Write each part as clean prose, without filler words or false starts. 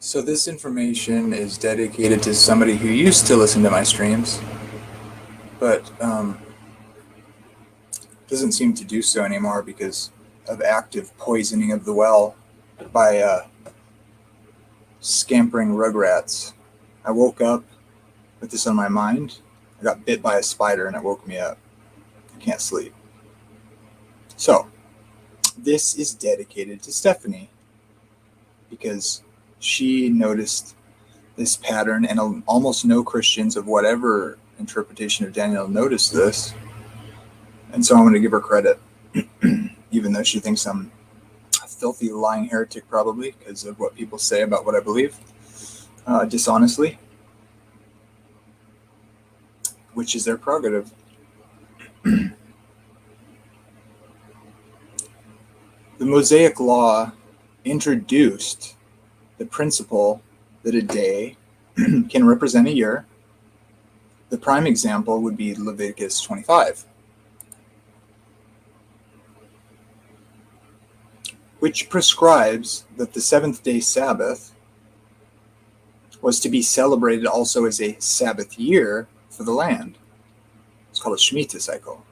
So this information is dedicated to somebody who used to listen to my streams, but doesn't seem to do so anymore because of active poisoning of the well by scampering rugrats. I woke up with this on my mind. I got bit by a spider and it woke me up. I can't sleep. So this is dedicated to Stephanie because she noticed this pattern, and almost no Christians of whatever interpretation of Daniel noticed this. And so I'm going to give her credit, even though she thinks I'm a filthy, lying heretic, probably because of what people say about what I believe, dishonestly, which is their prerogative. The Mosaic Law introduced the principle that a day can represent a year. The prime example would be Leviticus 25, which prescribes that the seventh-day Sabbath was to be celebrated also as a Sabbath year for the land. It's called a Shemitah cycle,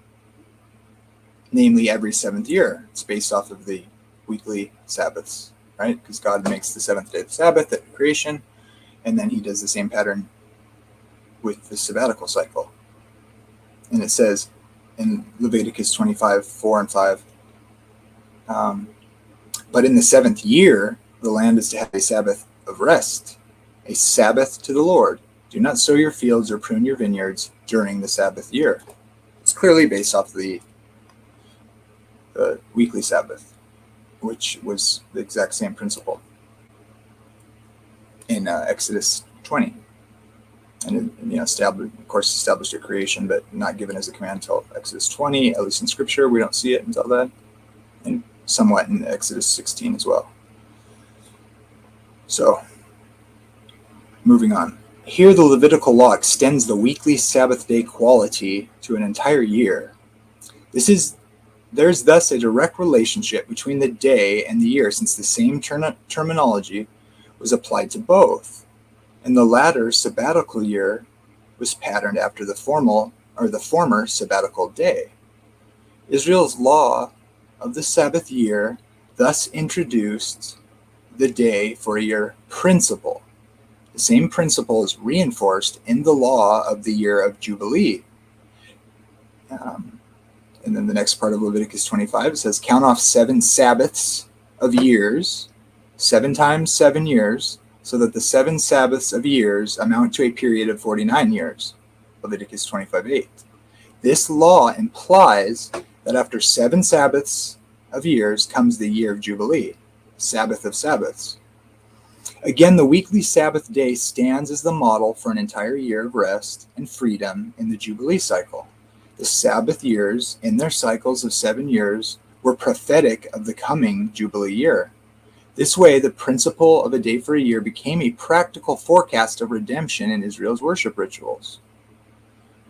namely every seventh year. It's based off of the weekly Sabbaths, right? Because God makes the seventh day the Sabbath at creation, and then he does the same pattern with the sabbatical cycle. And it says in Leviticus 25, 4 and 5, but in the seventh year, the land is to have a Sabbath of rest, a Sabbath to the Lord. Do not sow your fields or prune your vineyards during the Sabbath year. It's clearly based off the weekly Sabbath, which was the exact same principle in Exodus 20. And it, established a creation, but not given as a command until Exodus 20, at least in Scripture. We don't see it until then, and somewhat in Exodus 16 as well. So, moving on. Here, the Levitical law extends the weekly Sabbath day quality to an entire year. There's thus a direct relationship between the day and the year, since the same terminology was applied to both. And the latter sabbatical year was patterned after the former sabbatical day. Israel's law of the Sabbath year thus introduced the day for a year principle. The same principle is reinforced in the law of the year of Jubilee. And then the next part of Leviticus 25 says, count off 7 Sabbaths of years, 7 times 7 years, so that the 7 Sabbaths of years amount to a period of 49 years. Leviticus 25:8. This law implies that after 7 Sabbaths of years comes the year of Jubilee, Sabbath of Sabbaths. Again, the weekly Sabbath day stands as the model for an entire year of rest and freedom in the Jubilee cycle. The Sabbath years, in their cycles of 7 years, were prophetic of the coming Jubilee year. This way, the principle of a day for a year became a practical forecast of redemption in Israel's worship rituals.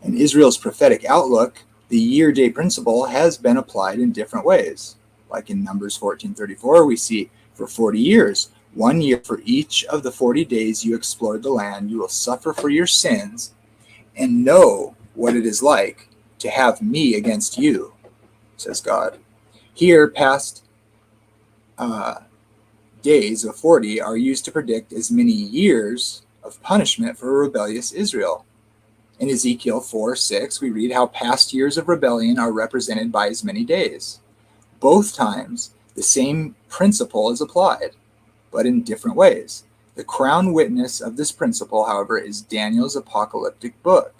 In Israel's prophetic outlook, the year-day principle has been applied in different ways. Like in Numbers 14:34, we see, for 40 years, 1 year for each of the 40 days you explored the land, you will suffer for your sins and know what it is like to have me against you, says God. Here, past days of 40 are used to predict as many years of punishment for rebellious Israel. In Ezekiel 4:6, we read how past years of rebellion are represented by as many days. Both times, the same principle is applied, but in different ways. The crown witness of this principle, however, is Daniel's apocalyptic book.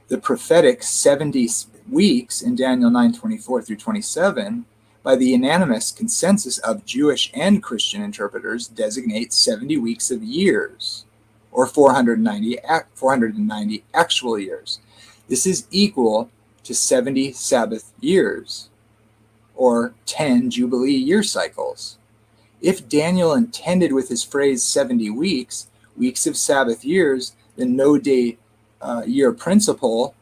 The prophetic 70 weeks in Daniel 9:24 through 27, by the unanimous consensus of Jewish and Christian interpreters, designate 70 weeks of years, or 490 actual years. This is equal to 70 Sabbath years, or 10 Jubilee year cycles. If Daniel intended with his phrase 70 weeks of Sabbath years, the no-day year principle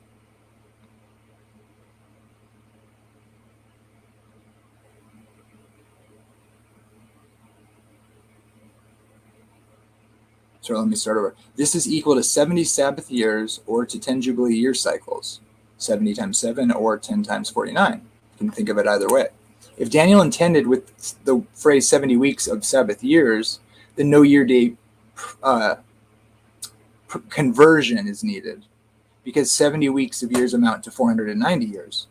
So let me start over. This is equal to 70 Sabbath years or to 10 Jubilee year cycles. 70 times 7 or 10 times 49. You can think of it either way. If Daniel intended with the phrase 70 weeks of Sabbath years, then no year day conversion is needed, because 70 weeks of years amount to 490 years.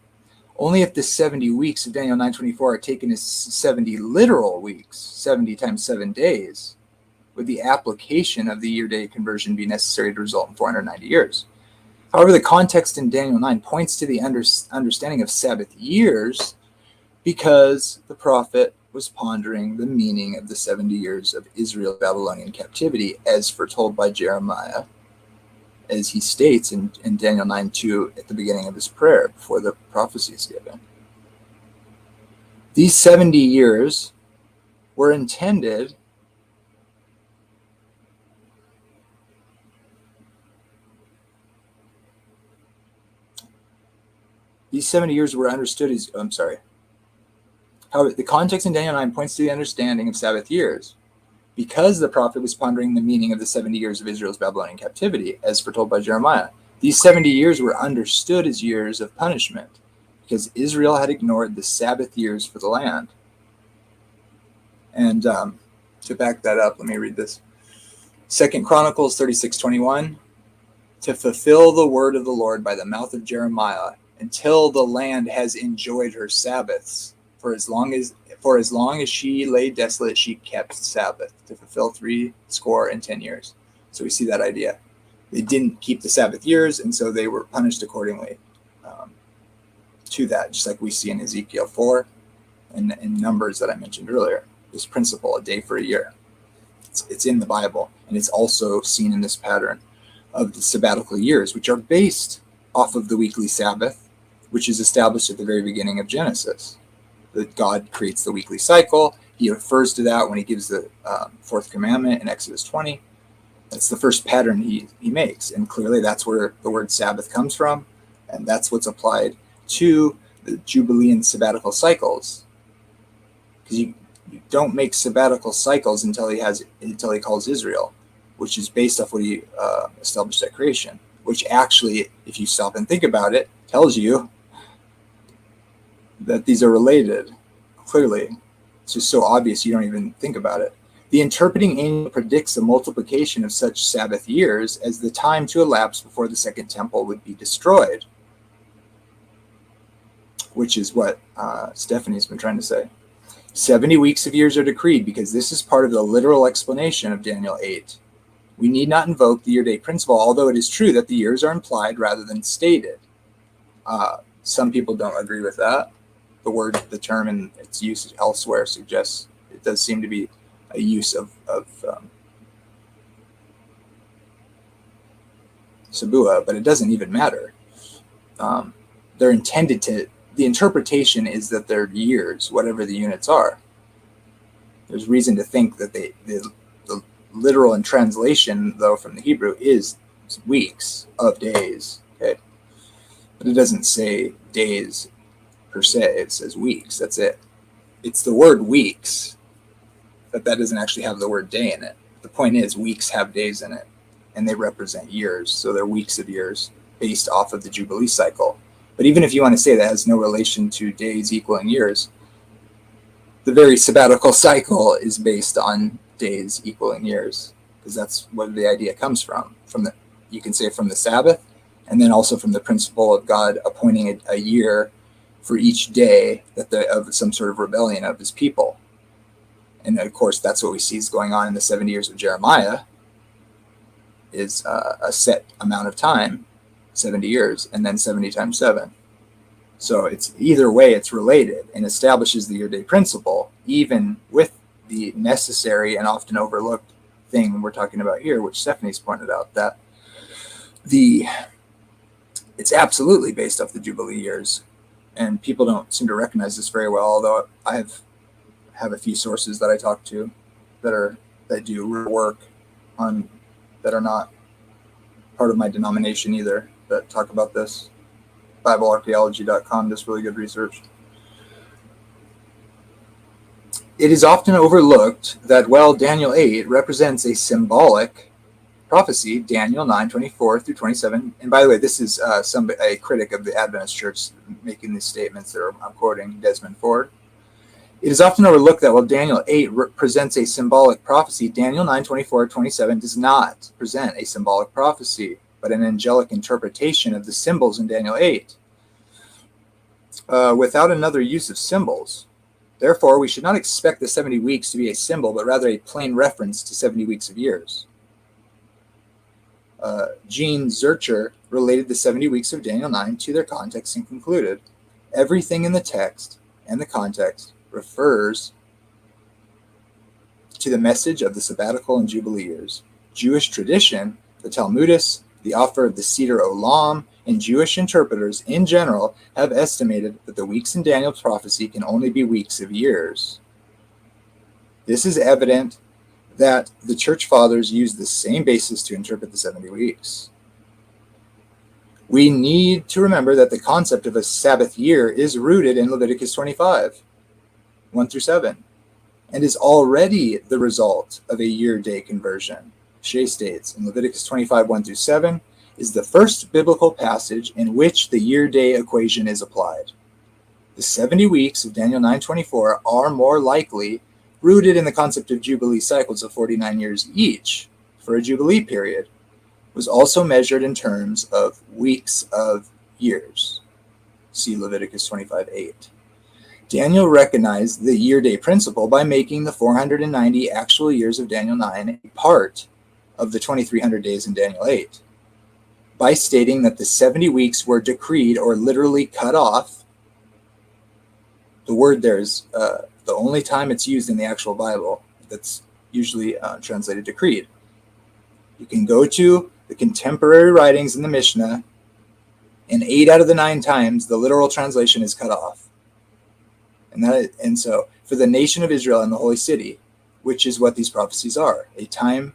Only if the 70 weeks of Daniel 9:24 are taken as 70 literal weeks, 70 times 7 days, would the application of the year-day conversion be necessary to result in 490 years. However, the context in Daniel 9 points to the understanding of Sabbath years because the prophet was pondering the meaning of the 70 years of Israel's Babylonian captivity as foretold by Jeremiah, as he states in Daniel 9:2 at the beginning of his prayer before the prophecy is given. These 70 years were intended These 70 years were understood as, However, the context in Daniel 9 points to the understanding of Sabbath years because the prophet was pondering the meaning of the 70 years of Israel's Babylonian captivity, as foretold by Jeremiah. These 70 years were understood as years of punishment because Israel had ignored the Sabbath years for the land. And to back that up, let me read this. 2 Chronicles 36:21, to fulfill the word of the Lord by the mouth of Jeremiah, until the land has enjoyed her Sabbaths. For as long as she lay desolate, she kept Sabbath, to fulfill 70 years. So we see that idea. They didn't keep the Sabbath years, and so they were punished accordingly to that, just like we see in Ezekiel 4 and in Numbers that I mentioned earlier. This principle, a day for a year. It's in the Bible, and it's also seen in this pattern of the sabbatical years, which are based off of the weekly Sabbath, which is established at the very beginning of Genesis. That God creates the weekly cycle. He refers to that when he gives the fourth commandment in Exodus 20. That's the first pattern he makes. And clearly that's where the word Sabbath comes from. And that's what's applied to the Jubilean sabbatical cycles. Because you don't make sabbatical cycles until he calls Israel, which is based off what he established at creation. Which actually, if you stop and think about it, tells you that these are related. Clearly, it's just so obvious you don't even think about it. The interpreting angel predicts a multiplication of such Sabbath years as the time to elapse before the second temple would be destroyed, which is what Stephanie's been trying to say. 70 weeks of years are decreed because this is part of the literal explanation of Daniel 8. We need not invoke the year-day principle, although it is true that the years are implied rather than stated. Some people don't agree with that. The term and its use elsewhere suggests it does seem to be a use of Sabua, but it doesn't even matter. They're intended to, the interpretation is that they're years, whatever the units are. There's reason to think that the literal in translation, though, from the Hebrew is weeks of days, okay? But it doesn't say days per se, it says weeks, that's it. It's the word weeks, but that doesn't actually have the word day in it. The point is, weeks have days in it, and they represent years, so they're weeks of years based off of the Jubilee cycle. But even if you want to say that has no relation to days equaling years, the very sabbatical cycle is based on days equaling years, because that's where the idea comes from. You can say from the Sabbath, and then also from the principle of God appointing a year for each day of some sort of rebellion of his people. And of course, that's what we see is going on in the 70 years of Jeremiah, is a set amount of time, 70 years, and then 70 times 7. So it's either way, it's related and establishes the year-day principle, even with the necessary and often overlooked thing we're talking about here, which Stephanie's pointed out, that it's absolutely based off the Jubilee years. And people don't seem to recognize this very well, although I have a few sources that I talk to that do work on that are not part of my denomination either, that talk about this. BibleArchaeology.com does really good research. It is often overlooked that while Daniel 8 represents a symbolic prophecy, Daniel 9:24 through 27. And by the way, this is a critic of the Adventist Church making these statements that I'm quoting Desmond Ford. It is often overlooked that while Daniel 8 presents a symbolic prophecy, Daniel 9:24-27 does not present a symbolic prophecy, but an angelic interpretation of the symbols in Daniel 8, without another use of symbols. Therefore, we should not expect the 70 weeks to be a symbol, but rather a plain reference to 70 weeks of years. Gene Zurcher related the 70 weeks of Daniel 9 to their context and concluded, everything in the text and the context refers to the message of the sabbatical and jubilee years. Jewish tradition, the Talmudists, the offer of the Seder Olam, and Jewish interpreters in general have estimated that the weeks in Daniel's prophecy can only be weeks of years. This is evident that the church fathers used the same basis to interpret the 70 weeks. We need to remember that the concept of a Sabbath year is rooted in Leviticus 25, 1 through 7, and is already the result of a year-day conversion. Shea states in Leviticus 25, 1 through 7, is the first biblical passage in which the year-day equation is applied. The 70 weeks of Daniel 9:24 are more likely rooted in the concept of Jubilee cycles of 49 years each for a Jubilee period, was also measured in terms of weeks of years. See Leviticus 25:8. Daniel recognized the year-day principle by making the 490 actual years of Daniel 9 a part of the 2300 days in Daniel 8. By stating that the 70 weeks were decreed or literally cut off. The word there is the only time it's used in the actual Bible that's usually translated decreed. You can go to the contemporary writings in the Mishnah, and 8 out of the 9 times the literal translation is cut off. And so for the nation of Israel and the holy city, which is what these prophecies are, a time,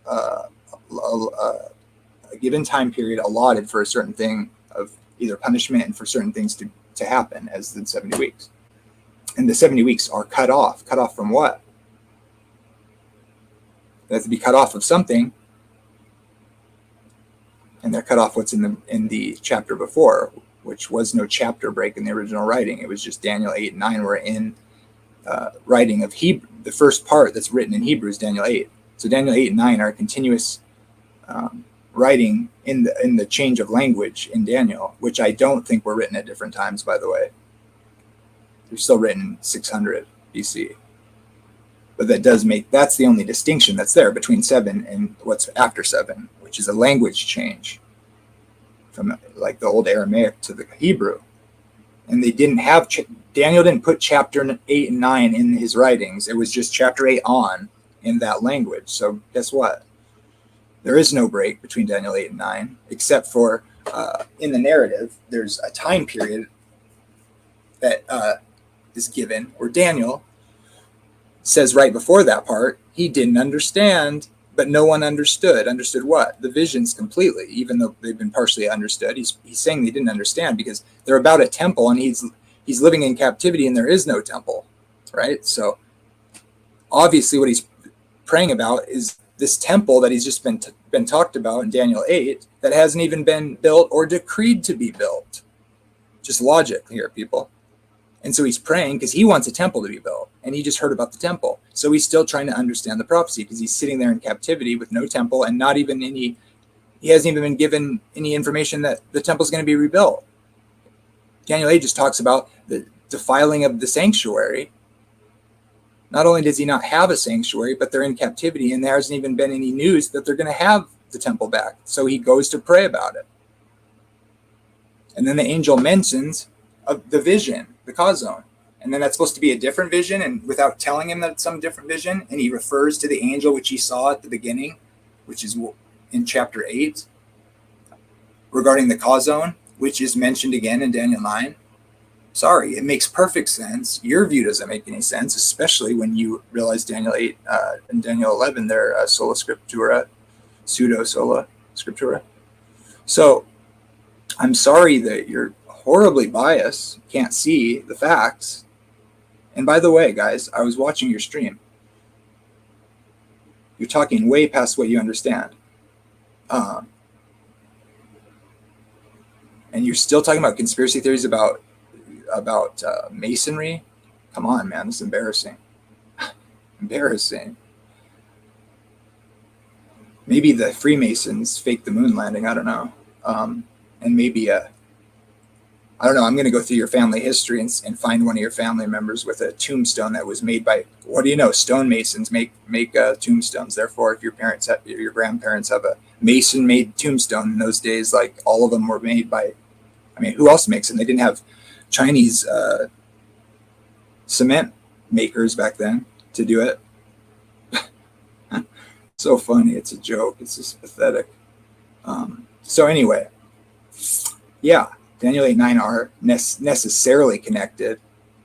a given time period allotted for a certain thing of either punishment and for certain things to happen, as in 70 weeks. And the 70 weeks are cut off. Cut off from what? They have to be cut off of something. And they're cut off what's in the chapter before, which was no chapter break in the original writing. It was just Daniel 8 and 9 were in writing of Hebrew. The first part that's written in Hebrew is Daniel 8. So Daniel 8 and 9 are continuous writing in the change of language in Daniel, which I don't think were written at different times, by the way. They're still written 600 BC. But that's the only distinction that's there between 7 and what's after 7, which is a language change from like the old Aramaic to the Hebrew. And they didn't have, Daniel didn't put chapter 8 and 9 in his writings. It was just chapter 8 on in that language. So guess what? There is no break between Daniel 8 and 9, except for in the narrative, there's a time period that is given where Daniel says right before that part, he didn't understand, but no one understood. Understood what? The visions completely, even though they've been partially understood. He's saying they didn't understand because they're about a temple and he's living in captivity and there is no temple, right? So obviously what he's praying about is this temple that he's just been talked about in Daniel 8 that hasn't even been built or decreed to be built. Just logic here, people. And so he's praying because he wants a temple to be built, and he just heard about the temple. So he's still trying to understand the prophecy because he's sitting there in captivity with no temple and not even he hasn't even been given any information that the temple's going to be rebuilt. Daniel 8 just talks about the defiling of the sanctuary. Not only does he not have a sanctuary, but they're in captivity, and there hasn't even been any news that they're going to have the temple back. So he goes to pray about it. And then the angel mentions of the vision, the Kazon. And then that's supposed to be a different vision, and without telling him that it's some different vision, and he refers to the angel which he saw at the beginning, which is in chapter 8, regarding the Kazon, which is mentioned again in Daniel 9. Sorry, it makes perfect sense. Your view doesn't make any sense, especially when you realize Daniel 8 and Daniel 11, they're sola scriptura, pseudo sola scriptura. So I'm sorry that you're horribly biased, can't see the facts. And by the way, guys, I was watching your stream. You're talking way past what you understand. And you're still talking about conspiracy theories about masonry. Come on, man, this is embarrassing. Embarrassing. Maybe the Freemasons faked the moon landing. I don't know. And maybe I don't know. I'm going to go through your family history and find one of your family members with a tombstone that was made by, what do you know? Stonemasons make tombstones. Therefore, if your grandparents have a mason-made tombstone in those days, like all of them were made by, I mean, who else makes them? They didn't have Chinese cement makers back then to do it. So funny. It's a joke. It's just pathetic. So anyway, yeah, Daniel 8:9 are necessarily connected,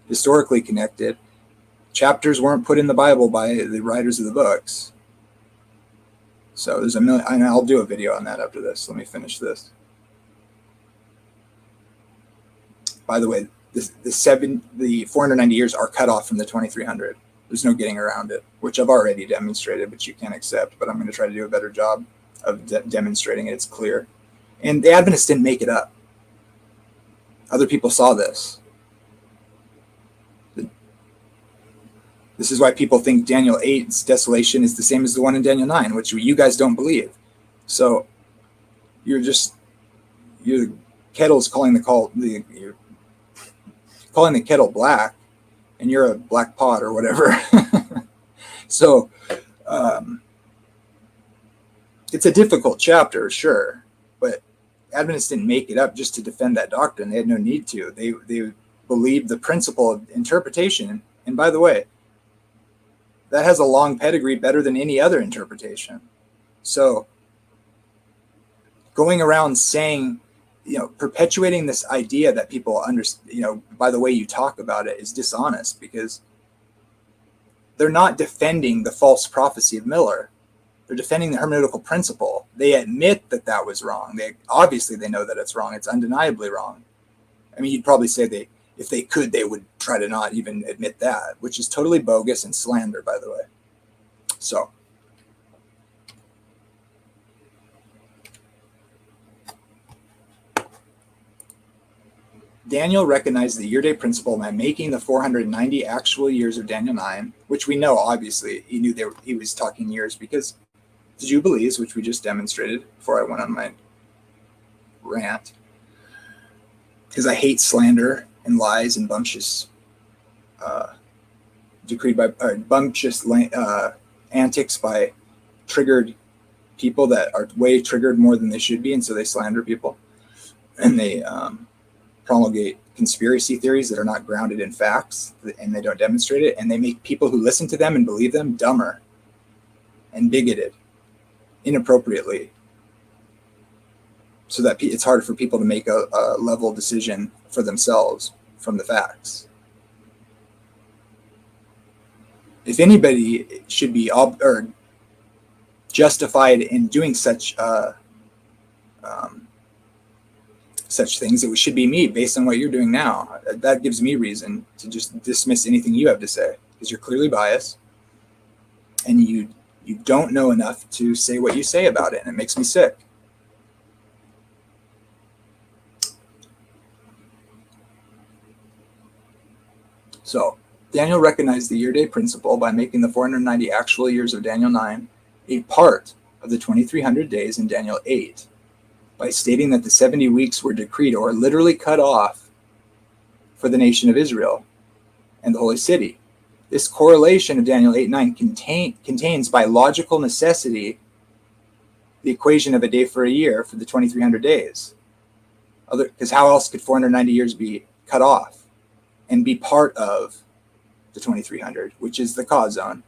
historically connected. Chapters weren't put in the Bible by the writers of the books. So there's a million, and I'll do a video on that after this. Let me finish this. By the way, the 490 years are cut off from the 2300. There's no getting around it, which I've already demonstrated, but you can't accept. But I'm going to try to do a better job of demonstrating it. It's clear. And the Adventists didn't make it up. Other people saw this. This is why people think Daniel 8's desolation is the same as the one in Daniel 9, which you guys don't believe. So your kettle's calling you're calling the kettle black, and you're a black pot or whatever. So it's a difficult chapter, sure, but Adventists didn't make it up just to defend that doctrine. They had no need to. They believed the principle of interpretation. And by the way, that has a long pedigree, better than any other interpretation. So going around saying, perpetuating this idea that people understand, by the way you talk about it, is dishonest, because they're not defending the false prophecy of Miller. They're defending the hermeneutical principle. They admit that was wrong. They know that it's wrong. It's undeniably wrong. I mean, you'd probably say if they could, they would try to not even admit that, which is totally bogus and slander, by the way. So Daniel recognized the year-day principle by making the 490 actual years of Daniel 9, which we know, obviously, he knew he was talking years, because the Jubilees, which we just demonstrated before I went on my rant, because I hate slander and lies and bumptious antics by triggered people that are way triggered more than they should be, and so they slander people, and they promulgate conspiracy theories that are not grounded in facts, and they don't demonstrate it, and they make people who listen to them and believe them dumber and bigoted inappropriately, so that it's harder for people to make a level decision for themselves from the facts. If anybody should be justified in doing such things, it should be me, based on what you're doing now. That gives me reason to just dismiss anything you have to say, because you're clearly biased, and you don't know enough to say what you say about it, and it makes me sick. So Daniel recognized the year-day principle by making the 490 actual years of Daniel 9 a part of the 2300 days in Daniel 8, by stating that the 70 weeks were decreed, or literally cut off, for the nation of Israel and the holy city. This correlation of Daniel 8:9 contains by logical necessity the equation of a day for a year for the 2300 days. Because how else could 490 years be cut off and be part of the 2300, which is the cause zone,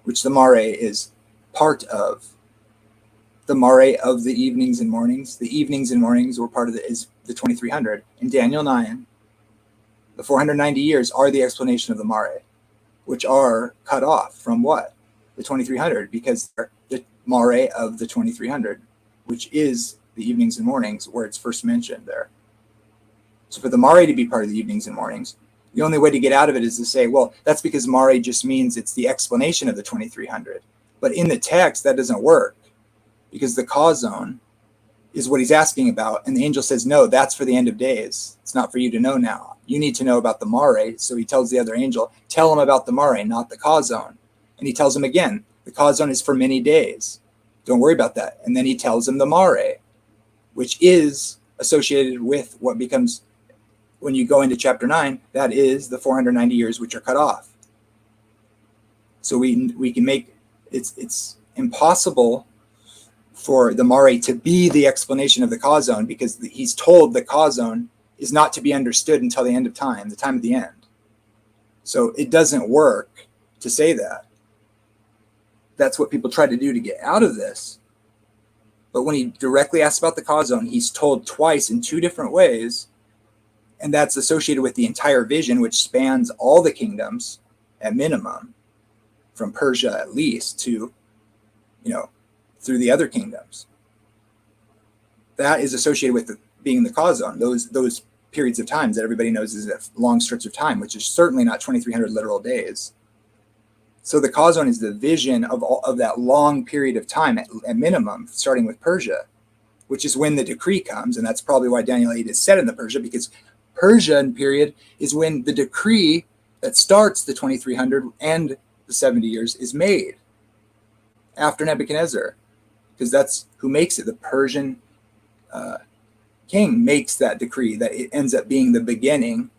which the mare is part of. The mare of the evenings and mornings. The evenings and mornings were part of is the 2300. In Daniel 9, the 490 years are the explanation of the mare, which are cut off from what? The 2300, because they're the mare of the 2300, which is the evenings and mornings, where it's first mentioned there. So for the mare to be part of the evenings and mornings, the only way to get out of it is to say, well, that's because mare just means it's the explanation of the 2300. But in the text, that doesn't work. because the causon is what he's asking about. And the angel says, no, that's for the end of days. It's not for you to know now. You need to know about the mare. So he tells the other angel, tell him about the mare, not the causon. And he tells him again, the causon is for many days. Don't worry about that. And then he tells him the mare, which is associated with what becomes, when you go into chapter 9, that is the 490 years which are cut off. So we can make, it's impossible for the mare to be the explanation of the causon, because he's told the causon is not to be understood until the end of time, the time of the end. So it doesn't work to say that. That's what people try to do to get out of this. But when he directly asks about the causon, he's told twice in two different ways, and that's associated with the entire vision, which spans all the kingdoms at minimum, from Persia at least to, through the other kingdoms. That is associated with being the causon, those periods of times that everybody knows is a long stretch of time, which is certainly not 2,300 literal days. So the causon is the vision of that long period of time at minimum, starting with Persia, which is when the decree comes. And that's probably why Daniel 8 is set in the Persia, because Persian period is when the decree that starts the 2,300 and the 70 years is made after Nebuchadnezzar, because that's who makes it. The Persian king makes that decree that it ends up being the beginning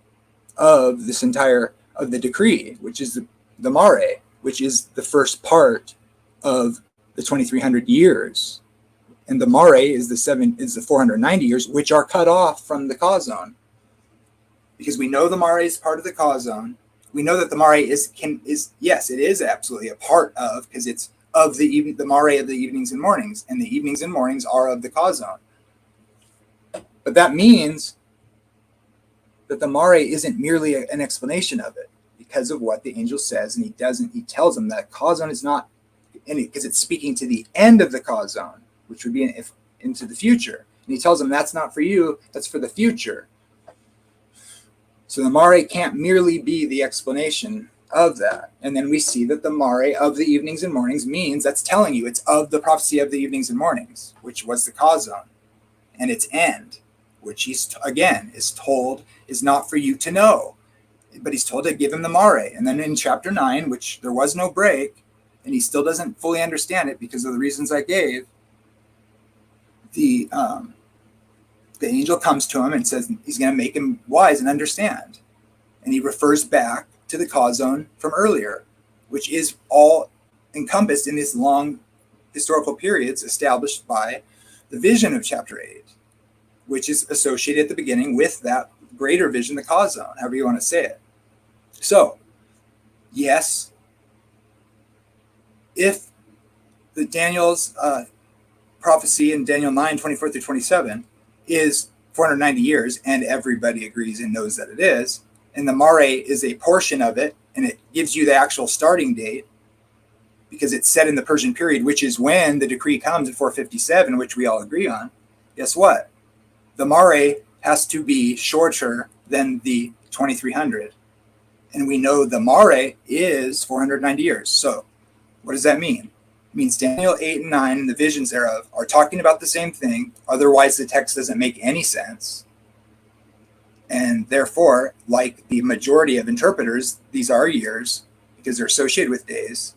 of this entire of the decree, which is the mare, which is the first part of the 2,300 years, and the mare is the 490 years which are cut off from the causon, because we know the mare is part of the causon. We know that the mare is yes, it is absolutely a part of, because it's of the mare of the evenings and mornings, and the evenings and mornings are of the causon. But that means that the mare isn't merely an explanation of it, because of what the angel says, and he tells him that causon is not any, because it's speaking to the end of the causon, which would be into the future. And he tells him that's not for you, that's for the future. So the mare can't merely be the explanation of that. And then we see that the mare of the evenings and mornings means that's telling you it's of the prophecy of the evenings and mornings, which was the causon, and its end, which he's again is told is not for you to know, but he's told to give him the mare. And then in chapter 9, which there was no break, and he still doesn't fully understand it because of the reasons I gave, the angel comes to him and says he's going to make him wise and understand. And he refers back to the causon from earlier, which is all encompassed in these long historical periods established by the vision of chapter 8, which is associated at the beginning with that greater vision, the causon, however you want to say it. So, yes, if the Daniel's prophecy in Daniel 9, 24 through 27 is 490 years, and everybody agrees and knows that it is, and the mare is a portion of it, and it gives you the actual starting date, because it's set in the Persian period, which is when the decree comes at 457, which we all agree on. Guess what? The mare has to be shorter than the 2,300. And we know the mare is 490 years. So what does that mean? It means Daniel 8 and 9 and the visions thereof are talking about the same thing. Otherwise, the text doesn't make any sense. And therefore, like the majority of interpreters, these are years because they're associated with days.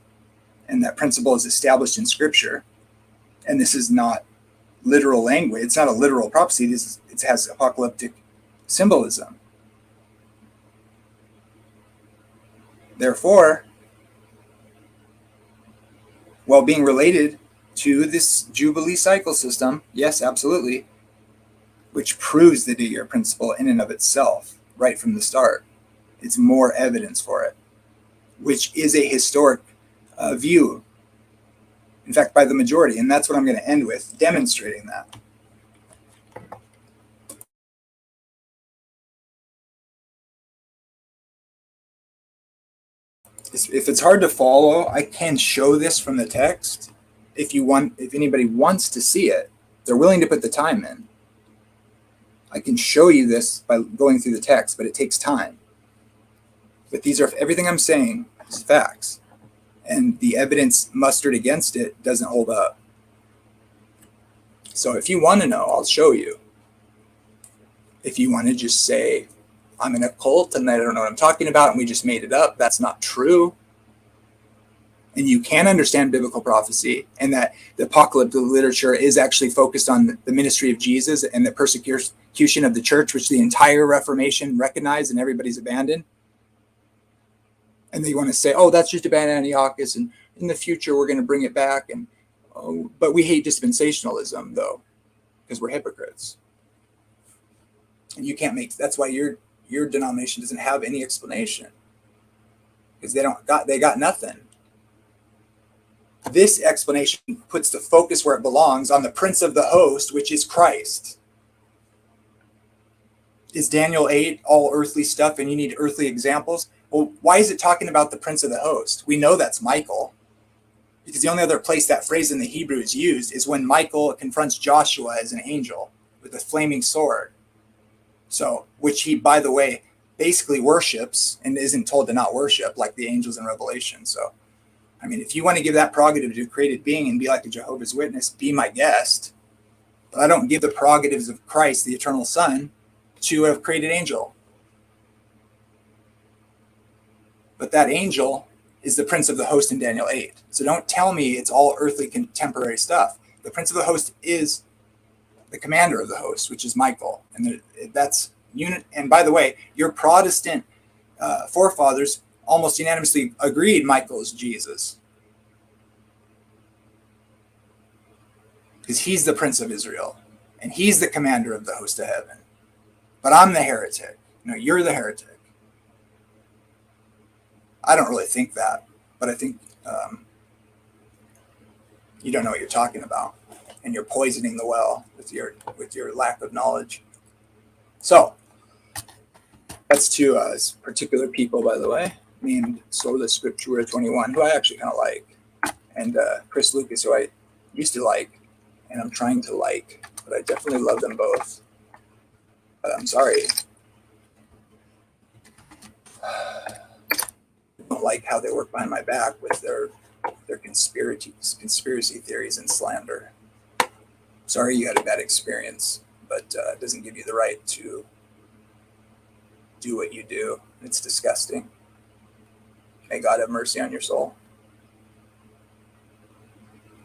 And that principle is established in Scripture. And this is not literal language. It's not a literal prophecy. It has apocalyptic symbolism. Therefore, while being related to this Jubilee cycle system, yes, absolutely, which proves the day-year principle in and of itself right from the start. It's more evidence for it, which is a historic view, in fact, by the majority. And that's what I'm going to end with, demonstrating that. If it's hard to follow, I can show this from the text. If anybody wants to see it, they're willing to put the time in. I can show you this by going through the text, but it takes time. But everything I'm saying is facts, and the evidence mustered against it doesn't hold up. So if you want to know, I'll show you. If you want to just say, I'm in a cult and I don't know what I'm talking about and we just made it up, that's not true. And you can understand biblical prophecy and that the apocalyptic literature is actually focused on the ministry of Jesus and the persecution of the church, which the entire Reformation recognized and everybody's abandoned. And they want to say, oh, that's just about Antiochus, and in the future we're going to bring it back. And but we hate dispensationalism, though, because we're hypocrites. And you can't make, that's why your denomination doesn't have any explanation, because they got nothing. This explanation puts the focus where it belongs, on the Prince of the Host, which is Christ. Is Daniel 8 all earthly stuff and you need earthly examples? Well, why is it talking about the Prince of the Host? We know that's Michael, because the only other place that phrase in the Hebrew is used is when Michael confronts Joshua as an angel with a flaming sword. So, which he, by the way, basically worships and isn't told to not worship like the angels in Revelation. So, I mean, if you want to give that prerogative to a created being and be like a Jehovah's Witness, be my guest. But I don't give the prerogatives of Christ, the eternal Son, to a created angel. But that angel is the Prince of the Host in Daniel 8. So don't tell me it's all earthly contemporary stuff. The Prince of the Host is the commander of the host, which is Michael. And that's unit. And by the way, your Protestant forefathers almost unanimously agreed Michael is Jesus, because he's the Prince of Israel and he's the commander of the host of heaven. But I'm the heretic. No, you're the heretic. I don't really think that, but I think you don't know what you're talking about, and you're poisoning the well with your lack of knowledge. So that's two particular people, by the way, named Sola Scriptura 21, who I actually kind of like, and Chris Lucas, who I used to like, and I'm trying to like, but I definitely love them both. But I'm sorry, I don't like how they work behind my back with their conspiracy theories and slander. Sorry you had a bad experience, but it doesn't give you the right to do what you do. It's disgusting. May God have mercy on your soul.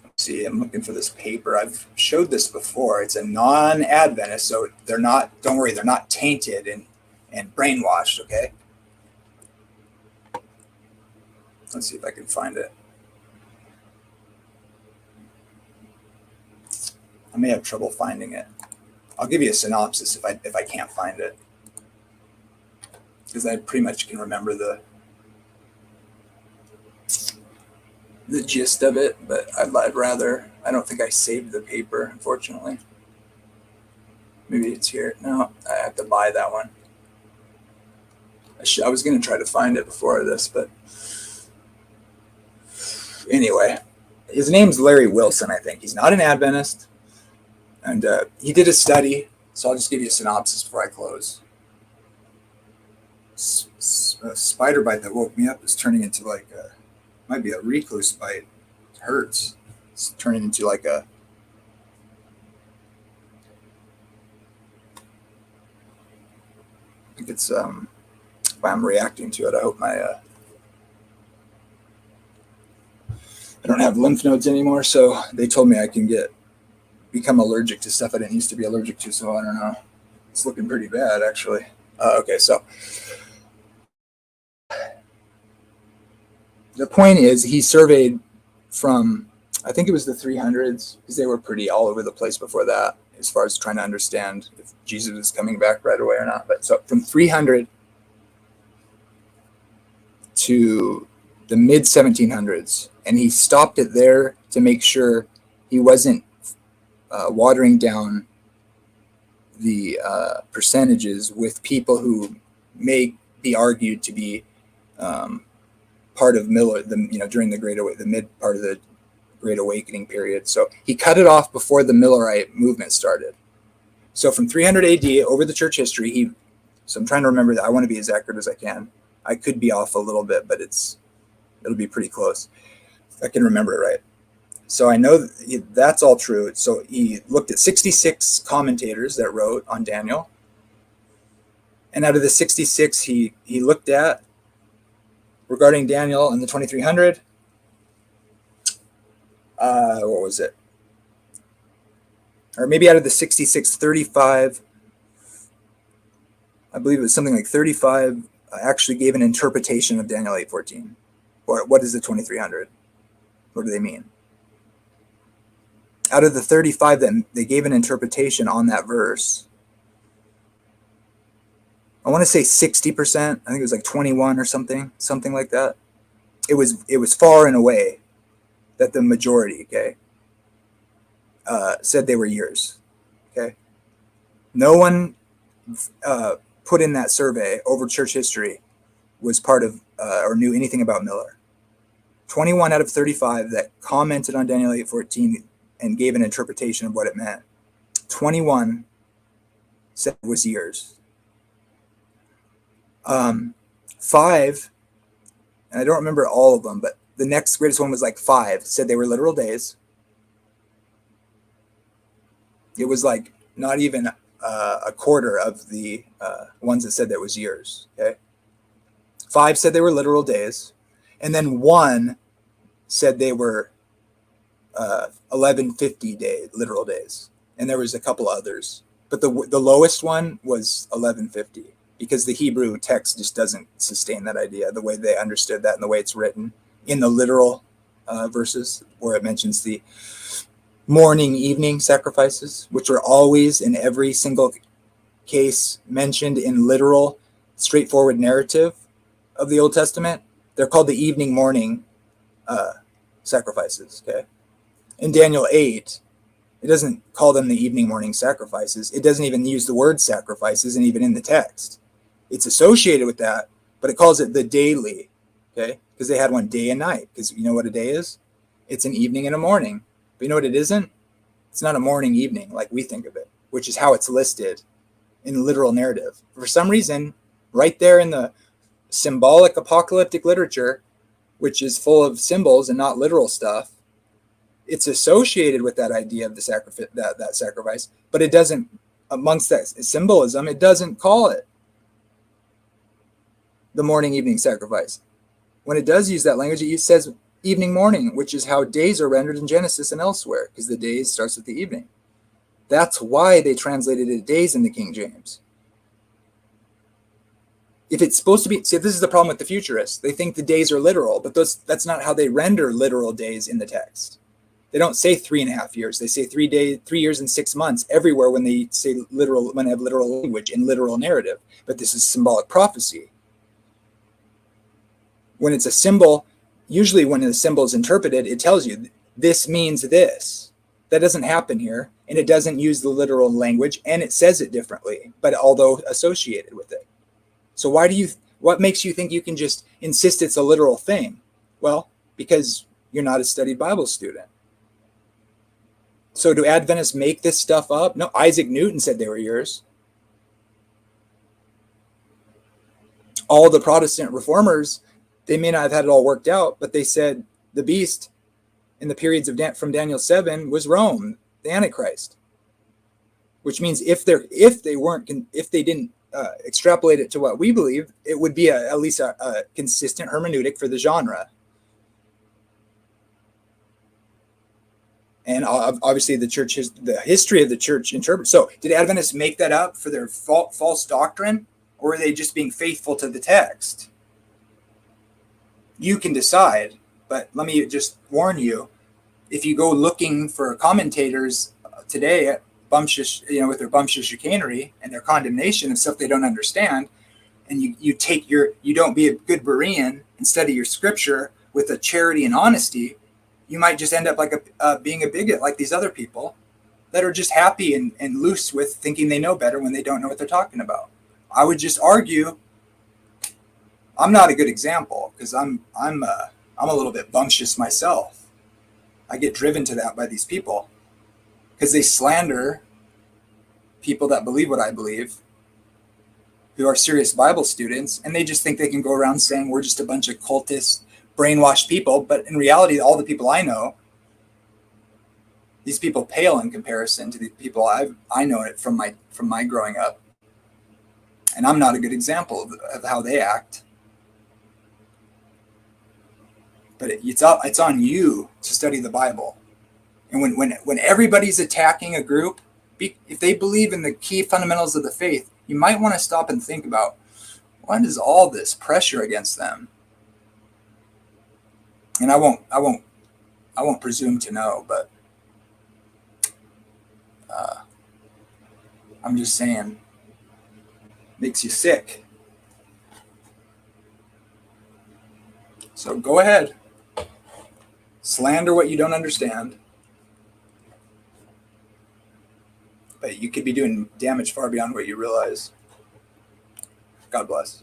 Let's see, I'm looking for this paper. I've showed this before. It's a non-Adventist, so they're not, don't worry, they're not tainted and brainwashed, okay? Let's see if I can find it. I may have trouble finding it. I'll give you a synopsis if I can't find it, because I pretty much can remember the gist of it, but I'd rather, I don't think I saved the paper, unfortunately. Maybe it's here. No, I have to buy that one. I was going to try to find it before this, but anyway, his name's Larry Wilson, I think. He's not an Adventist, and he did a study, so I'll just give you a synopsis before I close. A spider bite that woke me up is turning into like a, might be a recluse bite. It hurts. It's turning into like a, I think it's why I'm reacting to it. I hope my I don't have lymph nodes anymore, so they told me I can become allergic to stuff I didn't used to be allergic to. So I don't know. It's looking pretty bad, actually. Okay, so the point is, he surveyed from, I think it was the 300s, because they were pretty all over the place before that, as far as trying to understand if Jesus is coming back right away or not. But so from 300 to the mid 1700s, and he stopped it there to make sure he wasn't watering down the percentages with people who may be argued to be part of Miller, during the mid part of the Great Awakening period. So he cut it off before the Millerite movement started. So from 300 AD over the church history, so I'm trying to remember that. I want to be as accurate as I can. I could be off a little bit, but it'll be pretty close. I can remember it right. So I know that's all true. So he looked at 66 commentators that wrote on Daniel. And out of the 66 he looked at regarding Daniel in the 2300, what was it? Or maybe out of the 66, 35, I believe it was something like 35 actually gave an interpretation of Daniel 8:14. What is the 2300? What do they mean? Out of the 35 that they gave an interpretation on that verse, I want to say 60%. I think it was like 21 or something like that. It was far and away that the majority, okay, said they were years. Okay, no one put in that survey over church history was part of or knew anything about Miller. 21 out of 35 that commented on Daniel 8:14 and gave an interpretation of what it meant. 21 said it was years. 5, and I don't remember all of them, but the next greatest one was like 5 said they were literal days. It was like not even a quarter of the ones that said that was years. Okay, 5 said they were literal days, and then 1 said they were 1150 literal days, and there was a couple others, but the lowest one was 1150 because the Hebrew text just doesn't sustain that idea the way they understood that and the way it's written in the literal verses where it mentions the morning, evening sacrifices, which are always in every single case mentioned in literal, straightforward narrative of the Old Testament. They're called the evening, morning sacrifices. Okay, in Daniel 8, it doesn't call them the evening, morning sacrifices. It doesn't even use the word sacrifices, and even in the text, it's associated with that, but it calls it the daily. Okay, because they had one day and night. Because you know what a day is? It's an evening and a morning. But you know what it isn't? It's not a morning, evening like we think of it, which is how it's listed in literal narrative. For some reason, right there in the symbolic apocalyptic literature, which is full of symbols and not literal stuff, it's associated with that idea of the sacrifice, that sacrifice, but it doesn't, amongst that symbolism, it doesn't call it the morning, evening sacrifice. When it does use that language, it says evening, morning, which is how days are rendered in Genesis and elsewhere, because the days starts with the evening. That's why they translated it days in the King James. If it's supposed to be, see, this is the problem with the futurists. They think the days are literal, but that's not how they render literal days in the text. They don't say 3.5 years. They say 3 years and 6 months everywhere when they say literal, when they have literal language in literal narrative. But this is symbolic prophecy. When it's a symbol, usually when the symbol is interpreted, it tells you this means this. That doesn't happen here, and it doesn't use the literal language, and it says it differently, but although associated with it. So what makes you think you can just insist it's a literal thing? Well, because you're not a studied Bible student. So do Adventists make this stuff up? No, Isaac Newton said they were yours. All the Protestant reformers, they may not have had it all worked out, but they said the beast in the periods of from Daniel 7 was Rome, the Antichrist. Which means if they didn't extrapolate it to what we believe, it would be at least a consistent hermeneutic for the genre. And obviously the history of the church interprets. So did Adventists make that up for their false doctrine, or were they just being faithful to the text? You can decide, but let me just warn you, if you go looking for commentators today, with their bumptious chicanery and their condemnation of stuff they don't understand, and you don't be a good Berean and study your scripture with a charity and honesty, you might just end up like being a bigot like these other people that are just happy and loose with thinking they know better when they don't know what they're talking about. I would just argue I'm not a good example because I'm a little bit bumptious myself. I get driven to that by these people because they slander people that believe what I believe, who are serious Bible students, and they just think they can go around saying we're just a bunch of cultists, brainwashed people. But in reality, all the people I know These people pale in comparison to the people I know it from my growing up. And I'm not a good example of how they act. But it's on you to study the Bible. And when everybody's attacking a group, if they believe in the key fundamentals of the faith, you might want to stop and think about, what is all this pressure against them? And I won't presume to know, but I'm just saying, makes you sick. So go ahead, slander what you don't understand, but you could be doing damage far beyond what you realize. God bless.